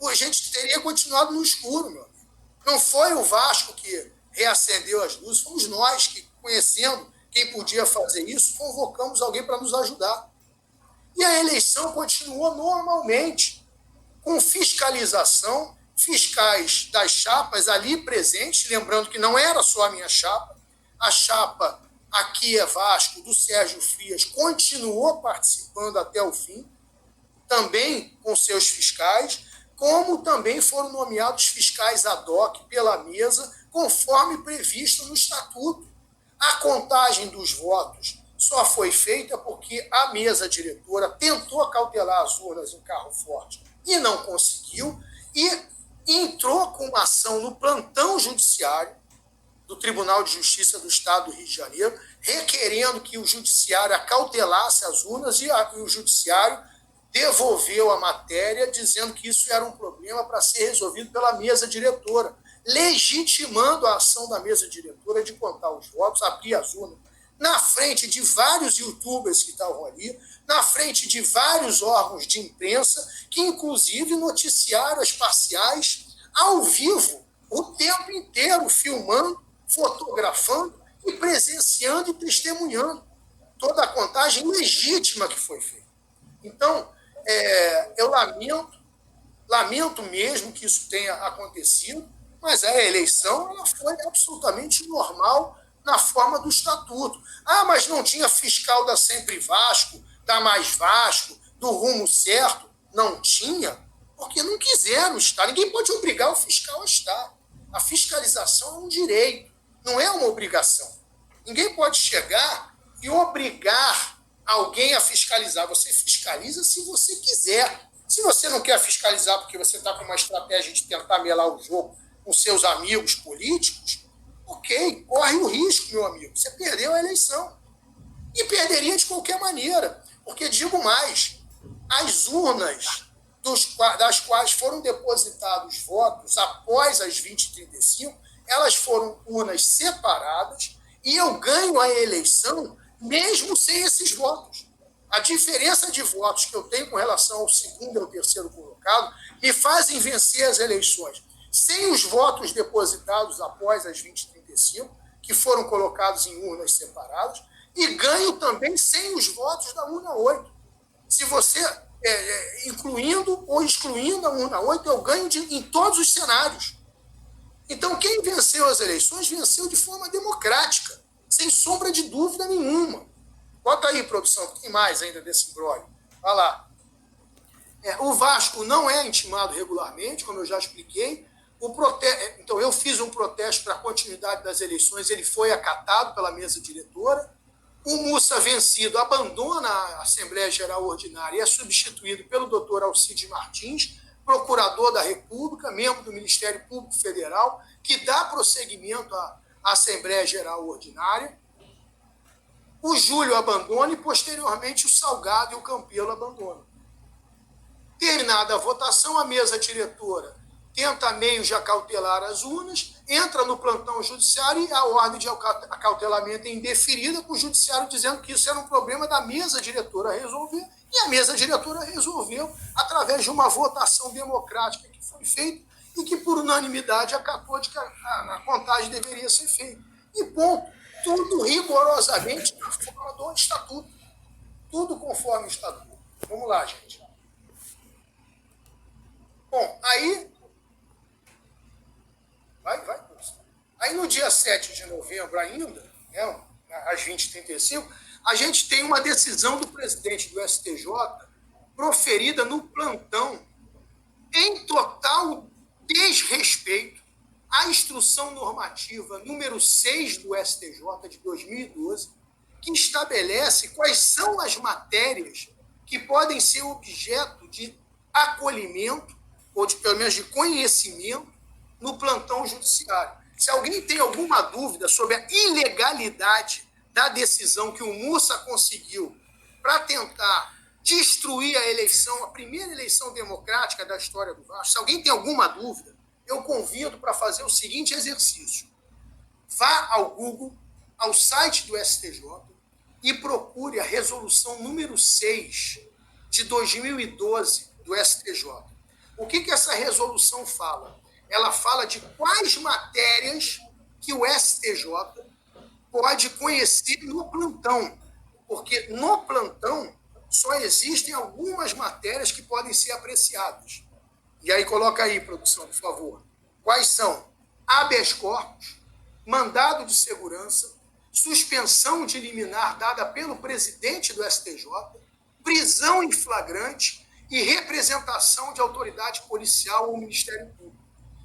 A: a gente teria continuado no escuro, meu amigo. Não foi o Vasco que reacendeu as luzes, fomos nós que, conhecendo quem podia fazer isso, convocamos alguém para nos ajudar. E a eleição continuou normalmente, com fiscalização, fiscais das chapas ali presentes, lembrando que não era só a minha chapa, a chapa Aqui é Vasco, do Sérgio Frias, continuou participando até o fim, também com seus fiscais, como também foram nomeados fiscais ad hoc pela mesa, conforme previsto no Estatuto. A contagem dos votos só foi feita porque a mesa diretora tentou cautelar as urnas em carro forte e não conseguiu, e entrou com uma ação no plantão judiciário do Tribunal de Justiça do Estado do Rio de Janeiro, requerendo que o judiciário acautelasse as urnas, e o judiciário devolveu a matéria, dizendo que isso era um problema para ser resolvido pela mesa diretora, legitimando a ação da mesa diretora de contar os votos, abrir as urnas, na frente de vários youtubers que estavam ali, na frente de vários órgãos de imprensa, que inclusive noticiaram as parciais ao vivo, o tempo inteiro, filmando, fotografando e presenciando e testemunhando toda a contagem legítima que foi feita. Então, eu lamento mesmo que isso tenha acontecido, mas a eleição ela foi absolutamente normal na forma do estatuto. Ah, mas não tinha fiscal da Sempre Vasco, da Mais Vasco, do Rumo Certo? Não tinha, porque não quiseram estar. Ninguém pode obrigar o fiscal a estar. A fiscalização é um direito, não é uma obrigação. Ninguém pode chegar e obrigar alguém a fiscalizar. Você fiscaliza se você quiser. Se você não quer fiscalizar porque você está com uma estratégia de tentar melar o jogo com seus amigos políticos, ok, corre o risco, meu amigo. Você perdeu a eleição. E perderia de qualquer maneira. Porque, digo mais, as urnas das quais foram depositados votos após as 20h35, elas foram urnas separadas, e eu ganho a eleição mesmo sem esses votos. A diferença de votos que eu tenho com relação ao segundo e ao terceiro colocado me fazem vencer as eleições sem os votos depositados após as 20h35, que foram colocados em urnas separadas, e ganho também sem os votos da urna 8. Se você, incluindo ou excluindo a urna 8, eu ganho em todos os cenários. Então, quem venceu as eleições venceu de forma democrática, sem sombra de dúvida nenhuma. Bota aí, produção, tem mais ainda desse imbróglio. Vai lá. O Vasco não é intimado regularmente, como eu já expliquei. Então, eu fiz um protesto para a continuidade das eleições, ele foi acatado pela mesa diretora. O Mussa vencido abandona a Assembleia Geral Ordinária e é substituído pelo doutor Alcides Martins, procurador da República, membro do Ministério Público Federal, que dá prosseguimento à Assembleia Geral Ordinária. O Júlio abandona e, posteriormente, o Salgado e o Campelo abandonam. Terminada a votação, a mesa diretora tenta meios de acautelar as urnas, entra no plantão judiciário e a ordem de acautelamento é indeferida, com o judiciário dizendo que isso era um problema da mesa diretora resolver, e a mesa diretora resolveu através de uma votação democrática que foi feita e que, por unanimidade, acatou de que a contagem deveria ser feita. E ponto. Tudo rigorosamente na forma do estatuto. Tudo conforme o estatuto. Vamos lá, gente. Bom, aí... Aí no dia 7 de novembro ainda, às 20h35, a gente tem uma decisão do presidente do STJ proferida no plantão em total desrespeito à instrução normativa número 6 do STJ de 2012, que estabelece quais são as matérias que podem ser objeto de acolhimento, ou pelo menos de conhecimento, no plantão judiciário. Se alguém tem alguma dúvida sobre a ilegalidade da decisão que o Mussa conseguiu para tentar destruir a eleição, a primeira eleição democrática da história do Vasco, se alguém tem alguma dúvida, eu convido para fazer o seguinte exercício. Vá ao Google, ao site do STJ, e procure a resolução número 6 de 2012 do STJ. O que essa resolução fala? Ela fala de quais matérias que o STJ pode conhecer no plantão, porque no plantão só existem algumas matérias que podem ser apreciadas. E aí coloca aí, produção, por favor. Quais são? Habeas corpus, mandado de segurança, suspensão de liminar dada pelo presidente do STJ, prisão em flagrante e representação de autoridade policial ou Ministério Público.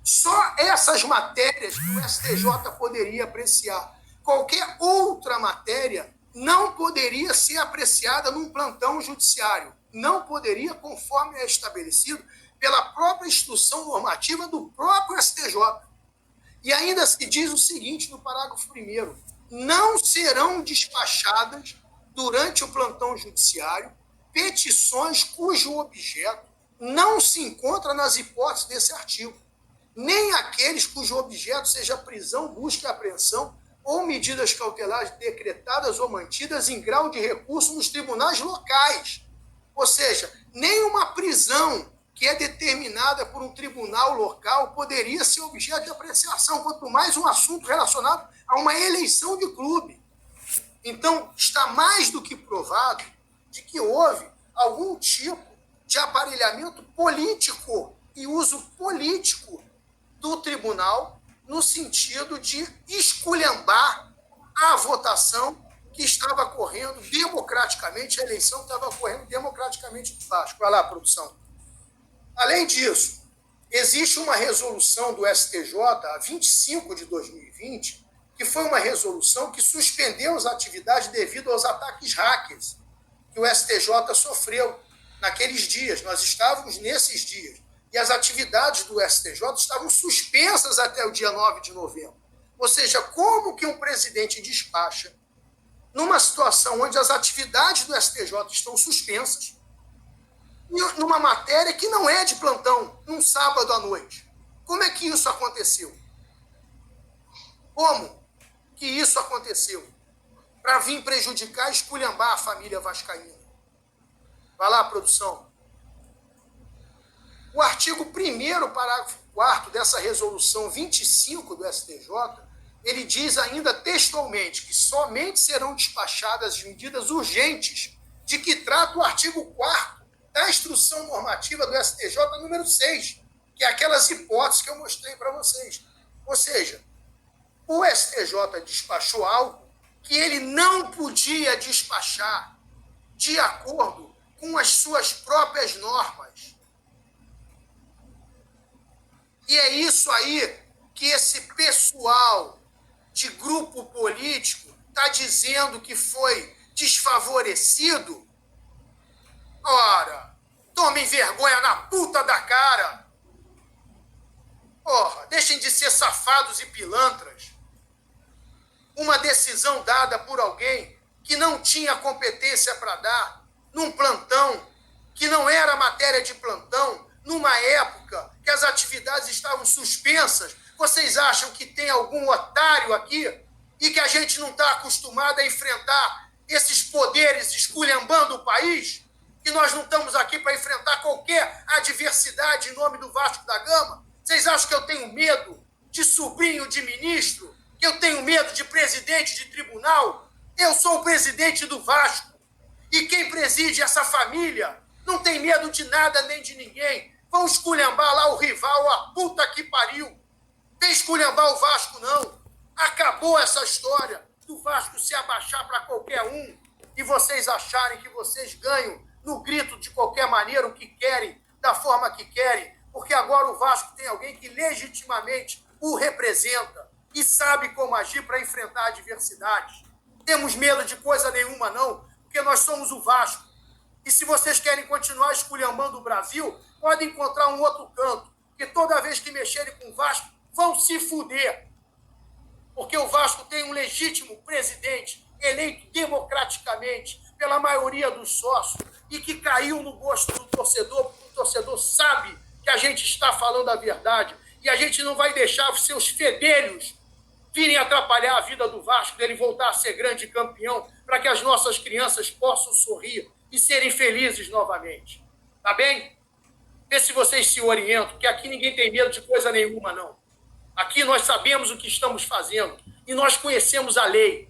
A: Só essas matérias que o STJ poderia apreciar. Qualquer outra matéria não poderia ser apreciada num plantão judiciário. Não poderia, conforme é estabelecido pela própria instrução normativa do próprio STJ. E ainda se diz o seguinte no parágrafo 1º: não serão despachadas durante o plantão judiciário petições cujo objeto não se encontra nas hipóteses desse artigo, nem aqueles cujo objeto seja prisão, busca e apreensão ou medidas cautelares decretadas ou mantidas em grau de recurso nos tribunais locais. Ou seja, nenhuma prisão que é determinada por um tribunal local poderia ser objeto de apreciação, quanto mais um assunto relacionado a uma eleição de clube. Então, está mais do que provado de que houve algum tipo de aparelhamento político e uso político do tribunal no sentido de esculhambar a votação que estava correndo democraticamente, a eleição que estava correndo democraticamente no Vasco. Vai lá, produção. Além disso, existe uma resolução do STJ, a 25 de 2020, que foi uma resolução que suspendeu as atividades devido aos ataques hackers que o STJ sofreu naqueles dias. Nós estávamos nesses dias. E as atividades do STJ estavam suspensas até o dia 9 de novembro. Ou seja, como que um presidente despacha numa situação onde as atividades do STJ estão suspensas, numa matéria que não é de plantão, num sábado à noite? Como é que isso aconteceu? Como que isso aconteceu? Para vir prejudicar e esculhambar a família vascaína. Vai lá, produção. O artigo 1º, parágrafo 4º dessa resolução 25 do STJ, ele diz ainda textualmente que somente serão despachadas as medidas urgentes de que trata o artigo 4º da instrução normativa do STJ número 6, que é aquelas hipóteses que eu mostrei para vocês. Ou seja, o STJ despachou algo que ele não podia despachar de acordo com as suas próprias normas. E é isso aí que esse pessoal de grupo político está dizendo que foi desfavorecido. Ora, tomem vergonha na puta da cara. Porra, deixem de ser safados e pilantras. Uma decisão dada por alguém que não tinha competência para dar, num plantão, que não era matéria de plantão, numa época que as atividades estavam suspensas. Vocês acham que tem algum otário aqui e que a gente não está acostumado a enfrentar esses poderes esculhambando o país? Que nós não estamos aqui para enfrentar qualquer adversidade em nome do Vasco da Gama? Vocês acham que eu tenho medo de sobrinho de ministro? Que eu tenho medo de presidente de tribunal? Eu sou o presidente do Vasco. E quem preside essa família não tem medo de nada nem de ninguém. Vão esculhambar lá o rival, a puta que pariu. Tem esculhambar o Vasco, não. Acabou essa história do Vasco se abaixar para qualquer um e vocês acharem que vocês ganham no grito de qualquer maneira o que querem, da forma que querem, porque agora o Vasco tem alguém que legitimamente o representa e sabe como agir para enfrentar adversidades. Temos medo de coisa nenhuma, não, porque nós somos o Vasco. E se vocês querem continuar esculhambando o Brasil, podem encontrar um outro canto, porque toda vez que mexerem com o Vasco, vão se fuder. Porque o Vasco tem um legítimo presidente, eleito democraticamente pela maioria dos sócios, e que caiu no gosto do torcedor, porque o torcedor sabe que a gente está falando a verdade, e a gente não vai deixar os seus fedelhos virem atrapalhar a vida do Vasco, dele voltar a ser grande campeão, para que as nossas crianças possam sorrir e serem felizes novamente. Tá bem? Vê se vocês se orientam, porque aqui ninguém tem medo de coisa nenhuma, não. Aqui nós sabemos o que estamos fazendo e nós conhecemos a lei.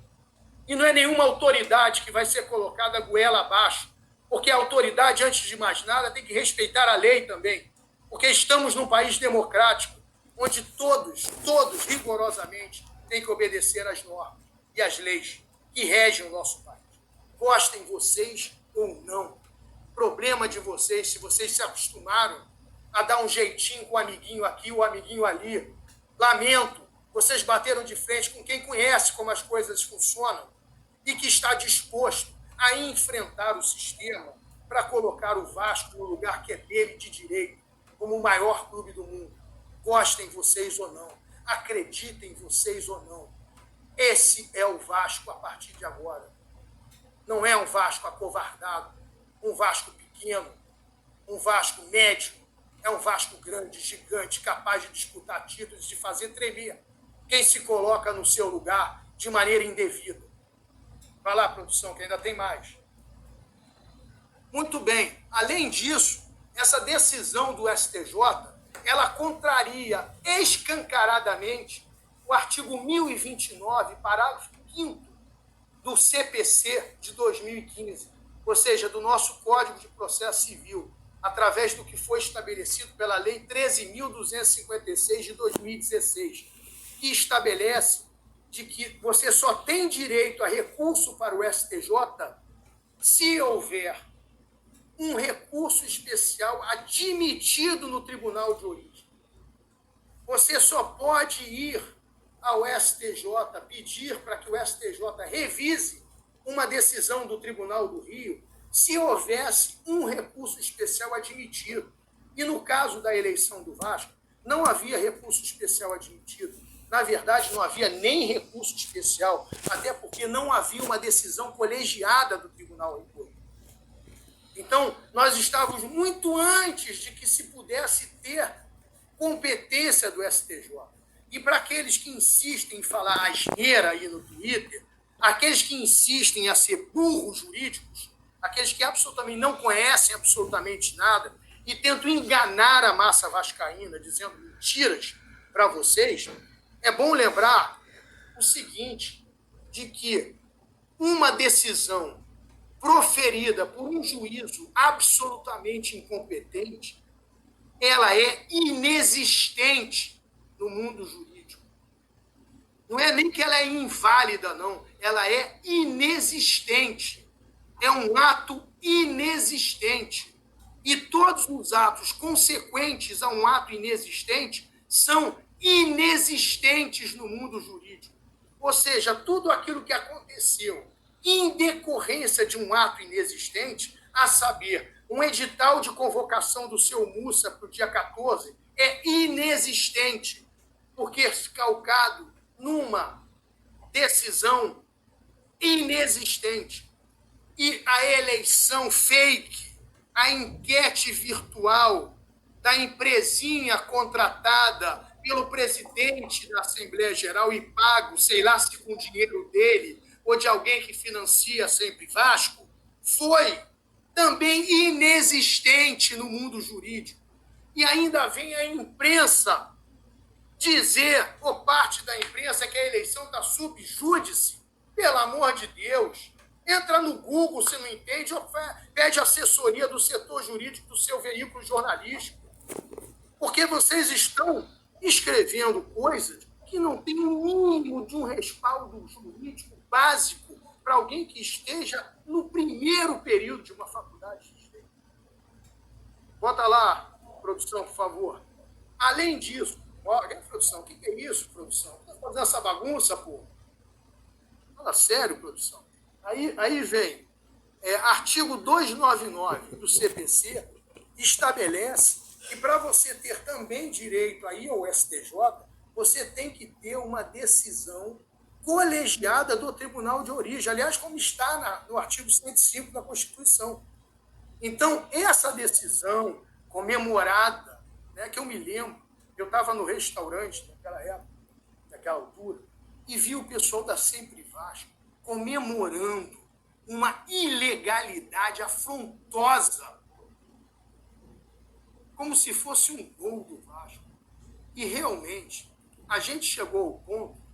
A: E não é nenhuma autoridade que vai ser colocada goela abaixo, porque a autoridade, antes de mais nada, tem que respeitar a lei também, porque estamos num país democrático, onde todos, rigorosamente, têm que obedecer às normas e às leis que regem o nosso país. Gostem vocês ou não. Problema de vocês, se vocês se acostumaram a dar um jeitinho com o amiguinho aqui, o amiguinho ali. Lamento, vocês bateram de frente com quem conhece como as coisas funcionam e que está disposto a enfrentar o sistema para colocar o Vasco no lugar que é dele de direito, como o maior clube do mundo. Gostem vocês ou não, acreditem vocês ou não. Esse é o Vasco a partir de agora. Não é um Vasco acovardado, um Vasco pequeno, um Vasco médio, é um Vasco grande, gigante, capaz de disputar títulos, de fazer tremer quem se coloca no seu lugar de maneira indevida. Vai lá, produção, que ainda tem mais. Muito bem. Além disso, essa decisão do STJ, ela contraria escancaradamente o artigo 1029, parágrafo 5º do CPC de 2015, ou seja, do nosso Código de Processo Civil, através do que foi estabelecido pela Lei 13.256 de 2016, que estabelece de que você só tem direito a recurso para o STJ se houver um recurso especial admitido no tribunal de origem. Você só pode ir ao STJ, pedir para que o STJ revise uma decisão do Tribunal do Rio se houvesse um recurso especial admitido. E no caso da eleição do Vasco, não havia recurso especial admitido. Na verdade, não havia nem recurso especial, até porque não havia uma decisão colegiada do Tribunal do Rio. Então, nós estávamos muito antes de que se pudesse ter competência do STJ. E para aqueles que insistem em falar asneira aí no Twitter, aqueles que insistem a ser burros jurídicos, aqueles que absolutamente não conhecem absolutamente nada e tentam enganar a massa vascaína dizendo mentiras para vocês, é bom lembrar o seguinte, de que uma decisão proferida por um juízo absolutamente incompetente, ela é inexistente no mundo jurídico. Não é nem que ela é inválida, não. Ela é inexistente. É um ato inexistente. E todos os atos consequentes a um ato inexistente são inexistentes no mundo jurídico. Ou seja, tudo aquilo que aconteceu em decorrência de um ato inexistente, a saber, um edital de convocação do seu Mussa para o dia 14, é inexistente, porque calcado numa decisão inexistente. E a eleição fake, a enquete virtual da empresinha contratada pelo presidente da Assembleia Geral e pago, sei lá se com o dinheiro dele ou de alguém que financia sempre Vasco, foi também inexistente no mundo jurídico. E ainda vem a imprensa dizer, por parte da imprensa, que a eleição está sub júdice. Pelo amor de Deus, entra no Google se não entende ou pede assessoria do setor jurídico do seu veículo jornalístico. Porque vocês estão escrevendo coisas que não têm o mínimo de um respaldo jurídico básico para alguém que esteja no primeiro período de uma faculdade de direito. Bota lá, produção, por favor. Além disso, olha, produção, o que é isso, produção? Está fazendo essa bagunça, pô? Fala sério, produção. Aí vem, artigo 299 do CPC estabelece que para você ter também direito aí ao STJ, você tem que ter uma decisão colegiada do Tribunal de Origem, aliás, como está no artigo 105 da Constituição. Então, essa decisão comemorada, né, que eu me lembro, eu estava no restaurante naquela época, naquela altura, e vi o pessoal da Sempre Vasco comemorando uma ilegalidade afrontosa. como se fosse um gol do Vasco. E realmente, a gente chegou ao ponto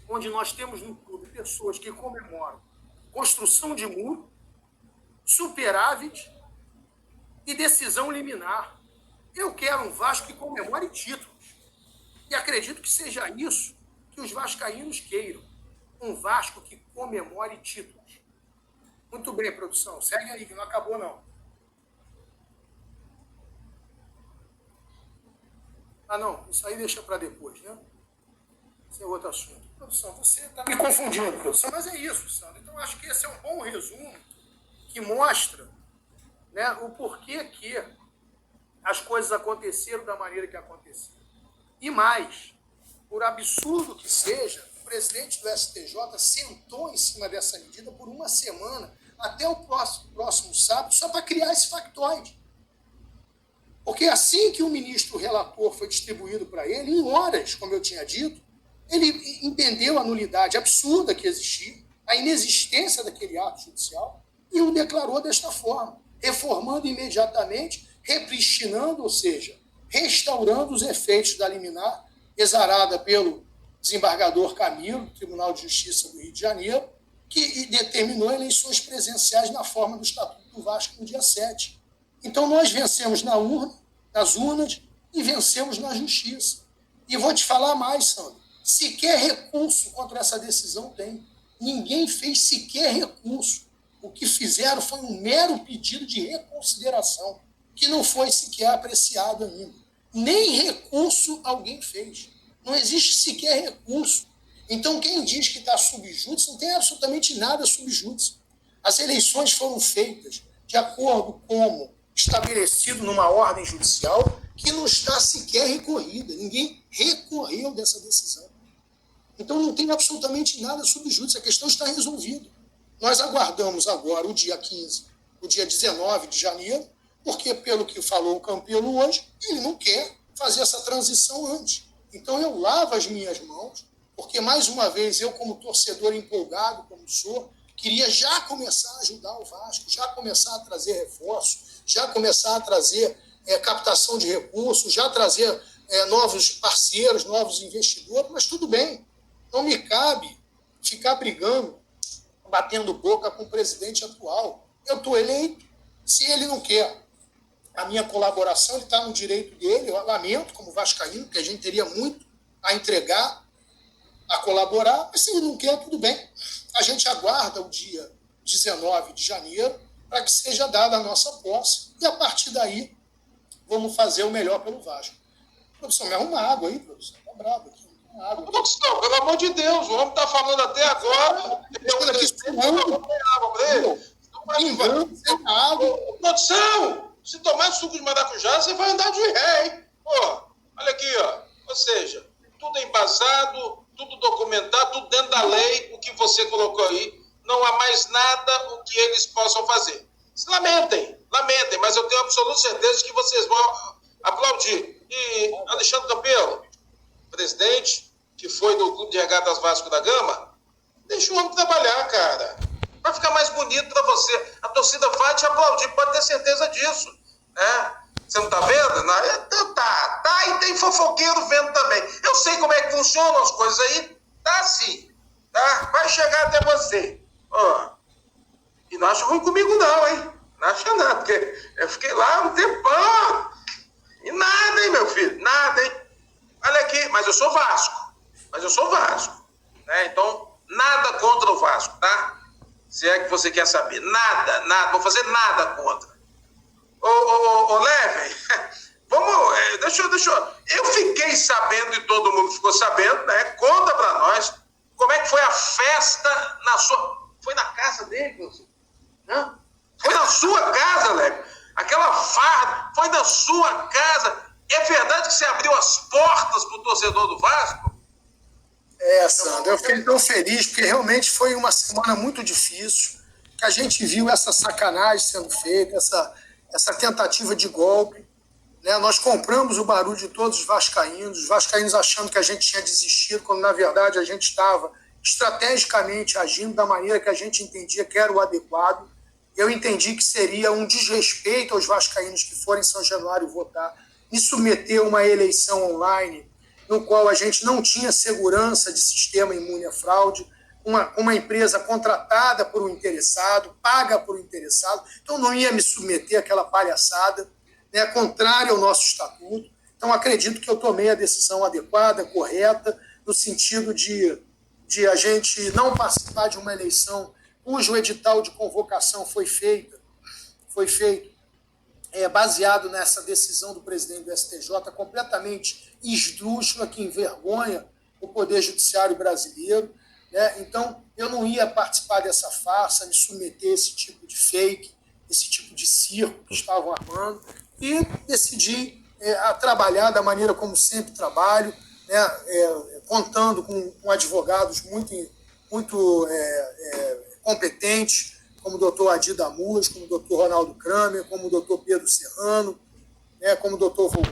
A: onde nós temos no clube pessoas que comemoram construção de muro, superávit e decisão liminar. Eu quero um Vasco que comemore títulos. E acredito que seja isso que os vascaínos queiram. Um Vasco que comemore títulos. Muito bem, produção. Segue aí, que não acabou, não. Ah, não. Isso aí deixa para depois, né? Esse é outro assunto. Produção, você está me confundindo, produção, mas é isso, Sandro. Então, acho que esse é um bom resumo que mostra, né, o porquê que as coisas aconteceram da maneira que aconteceram. E mais, por absurdo que seja, o presidente do STJ sentou em cima dessa medida por uma semana, até o próximo sábado, só para criar esse factoide. Porque assim que o ministro relator foi distribuído para ele, em horas, como eu tinha dito, ele entendeu a nulidade absurda que existia, a inexistência daquele ato judicial, e o declarou desta forma, reformando imediatamente, repristinando, ou seja, restaurando os efeitos da liminar exarada pelo desembargador Camilo, do Tribunal de Justiça do Rio de Janeiro, que determinou eleições presenciais na forma do Estatuto do Vasco no dia 7. Então, nós vencemos nas urnas e vencemos na justiça. E vou te falar mais, Sandro. Sequer recurso contra essa decisão tem. Ninguém fez sequer recurso. O que fizeram foi um mero pedido de reconsideração, que não foi sequer apreciado ainda. Nem recurso alguém fez. Não existe sequer recurso. Então, quem diz que está subjúdice, não tem absolutamente nada subjúdice. As eleições foram feitas de acordo com estabelecido numa ordem judicial que não está sequer recorrida. Ninguém recorreu dessa decisão. Então, não tem absolutamente nada subjúdice. A questão está resolvida. Nós aguardamos agora o dia 15, o dia 19 de janeiro, porque, pelo que falou o Campelo hoje, ele não quer fazer essa transição antes. Então, eu lavo as minhas mãos, porque, mais uma vez, eu, como torcedor empolgado, como sou, queria já começar a ajudar o Vasco, já começar a trazer reforço, já começar a trazer captação de recursos, já trazer novos parceiros, novos investidores, mas tudo bem. Não me cabe ficar brigando, batendo boca com o presidente atual. Eu estou eleito. Se ele não quer a minha colaboração, ele está no direito dele. Eu lamento, como vascaíno, que a gente teria muito a entregar, a colaborar, mas se ele não quer, tudo bem. A gente aguarda o dia 19 de janeiro para que seja dada a nossa posse e, a partir daí, vamos fazer o melhor pelo Vasco. Produção, me arruma água aí, produção. Está bravo aqui. Água.
B: Produção, pelo amor de Deus, o homem está falando até agora. Produção, se tomar suco de maracujá, você vai andar de ré, hein? Pô, olha aqui, ó. Ou seja, tudo é embasado, tudo documentado, tudo dentro da lei, o que você colocou aí. Não há mais nada o que eles possam fazer. Lamentem, mas eu tenho absoluta certeza que vocês vão aplaudir. E Alexandre Campelo, presidente, que foi do Clube de Regatas Vasco da Gama, deixa o homem trabalhar, cara. Vai ficar mais bonito para você. A torcida vai te aplaudir, pode ter certeza disso. Né? Você não tá vendo? Não, tá, e tem fofoqueiro vendo também. Eu sei como é que funcionam as coisas aí. Tá sim, tá? Vai chegar até você. Ó. E não acha ruim comigo não, hein? Não acha nada, porque eu fiquei lá um tempão. E nada, hein, meu filho? Nada, hein? Olha aqui, mas eu sou Vasco. Né? Então, nada contra o Vasco, tá? Se é que você quer saber. Nada. Vou fazer nada contra. Ô, Leve, vamos... Deixa eu... Eu fiquei sabendo e todo mundo ficou sabendo, né? Conta pra nós como é que foi a festa na sua... Foi na casa dele, meu filho? Não? Foi na sua casa, Leve. Aquela farra foi na sua casa. É verdade que você abriu as portas pro torcedor do Vasco?
A: Sandro, eu fiquei tão feliz, porque realmente foi uma semana muito difícil, que a gente viu essa sacanagem sendo feita, essa tentativa de golpe. Né? Nós compramos o barulho de todos os vascaínos achando que a gente tinha desistido, quando na verdade a gente estava estrategicamente agindo da maneira que a gente entendia que era o adequado. eu entendi que seria um desrespeito aos vascaínos que forem em São Januário votar, me submeter a uma eleição online, no qual a gente não tinha segurança de sistema imune à fraude, uma empresa contratada por um interessado, paga por um interessado, então não ia me submeter àquela palhaçada, né, contrária ao nosso estatuto. Então acredito que eu tomei a decisão adequada, correta, no sentido de a gente não participar de uma eleição cujo edital de convocação foi feito baseado nessa decisão do presidente do STJ, completamente esdrúxula, que envergonha o Poder Judiciário brasileiro, né? Então, eu não ia participar dessa farsa, me submeter a esse tipo de fake, esse tipo de circo que estavam armando, e decidi a trabalhar da maneira como sempre trabalho, né? Contando com advogados muito competentes, como o doutor Adi Damus, como o doutor Ronaldo Kramer, como o doutor Pedro Serrano, né, como o doutor Voltaire.